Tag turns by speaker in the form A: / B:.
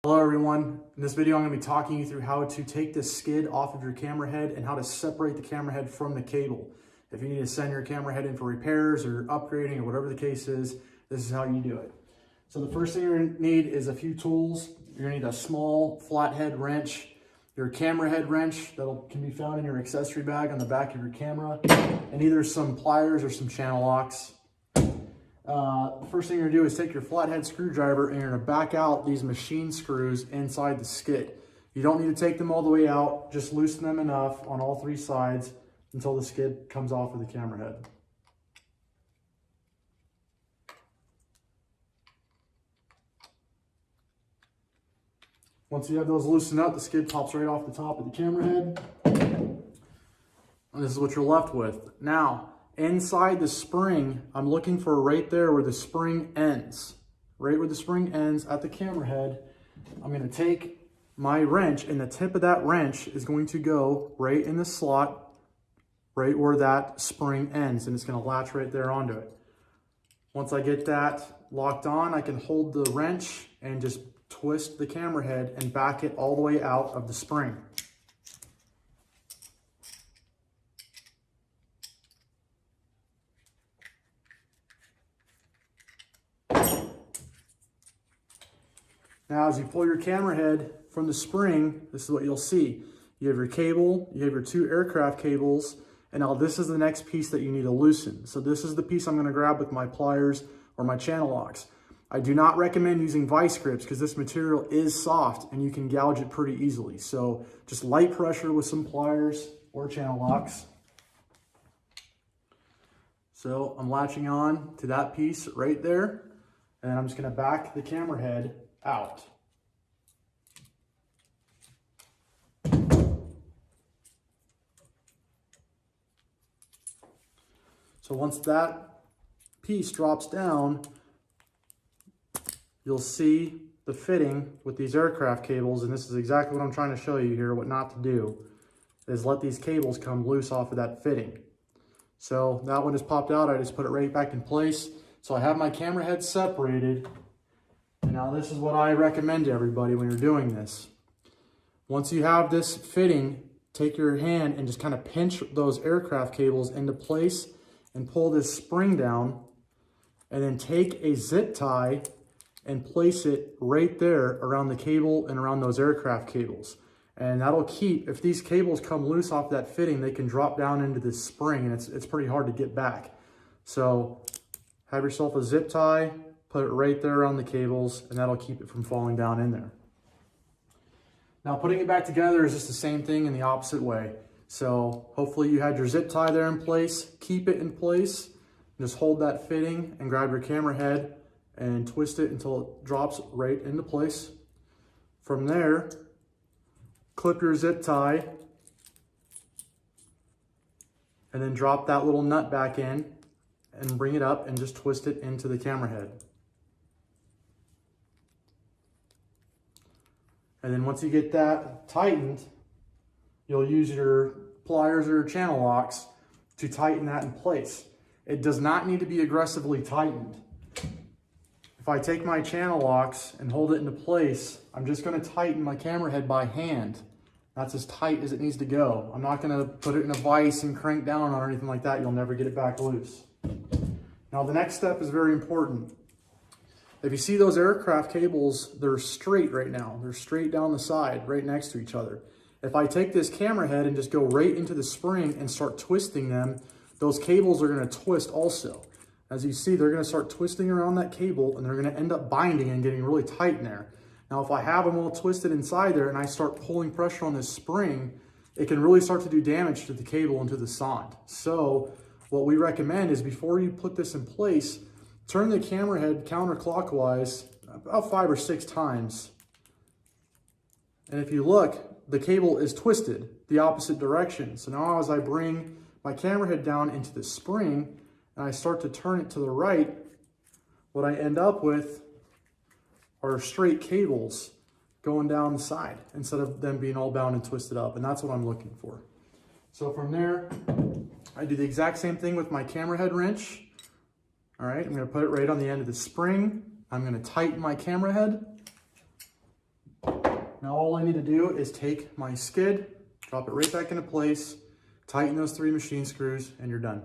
A: Hello everyone. In this video I'm going to be talking you through how to take the skid off of your camera head and how to separate the camera head from the cable. If you need to send your camera head in for repairs or upgrading or whatever the case is, this is how you do it. So the first thing you're going to need is a few tools. You're going to need a small flathead wrench, your camera head wrench that can be found in your accessory bag on the back of your camera, and either some pliers or some channel locks. The first thing you're gonna do is take your flathead screwdriver and you're gonna back out these machine screws inside the skid. You don't need to take them all the way out, just loosen them enough on all three sides until the skid comes off of the camera head. Once you have those loosened up, the skid pops right off the top of the camera head. And this is what you're left with. Now, inside the spring, I'm looking for right there where the spring ends. Right where the spring ends at the camera head, I'm going to take my wrench, and the tip of that wrench is going to go right in the slot, right where that spring ends, and it's going to latch right there onto it. Once I get that locked on, I can hold the wrench and just twist the camera head and back it all the way out of the spring. Now, as you pull your camera head from the spring, this is what you'll see. You have your cable, you have your two aircraft cables, and now this is the next piece that you need to loosen. So this is the piece I'm gonna grab with my pliers or my channel locks. I do not recommend using vice grips because this material is soft and you can gouge it pretty easily. So just light pressure with some pliers or channel locks. So I'm latching on to that piece right there, and I'm just gonna back the camera head out. So once that piece drops down, you'll see the fitting with these aircraft cables, and this is exactly what I'm trying to show you here. What not to do is let these cables come loose off of that fitting. So that one just popped out. I just put it right back in place. So I have my camera head separated. And now this is what I recommend to everybody when you're doing this. Once you have this fitting, take your hand and just kind of pinch those aircraft cables into place and pull this spring down, and then take a zip tie and place it right there around the cable and around those aircraft cables. And that'll keep, if these cables come loose off that fitting, they can drop down into this spring, and it's pretty hard to get back. So have yourself a zip tie, put it right there around the cables, and that'll keep it from falling down in there. Now, putting it back together is just the same thing in the opposite way. So hopefully you had your zip tie there in place. Keep it in place. Just hold that fitting and grab your camera head and twist it until it drops right into place. From there, clip your zip tie and then drop that little nut back in and bring it up and just twist it into the camera head. And then once you get that tightened, you'll use your pliers or your channel locks to tighten that in place. It does not need to be aggressively tightened. If I take my channel locks and hold it into place, I'm just going to tighten my camera head by hand. That's as tight as it needs to go. I'm not going to put it in a vise and crank down on it or anything like that. You'll never get it back loose. Now the next step is very important. If you see those aircraft cables, they're straight right now. They're straight down the side, right next to each other. If I take this camera head and just go right into the spring and start twisting them, those cables are going to twist also. As you see, they're going to start twisting around that cable, and they're going to end up binding and getting really tight in there. Now, if I have them all twisted inside there and I start pulling pressure on this spring, it can really start to do damage to the cable and to the sonde. So what we recommend is before you put this in place, turn the camera head counterclockwise about 5 or 6 times. And if you look, the cable is twisted the opposite direction. So now as I bring my camera head down into the spring and I start to turn it to the right, what I end up with are straight cables going down the side instead of them being all bound and twisted up. And that's what I'm looking for. So from there, I do the exact same thing with my camera head wrench. All right, I'm gonna put it right on the end of the spring. I'm gonna tighten my camera head. Now all I need to do is take my skid, drop it right back into place, tighten those 3 machine screws, and you're done.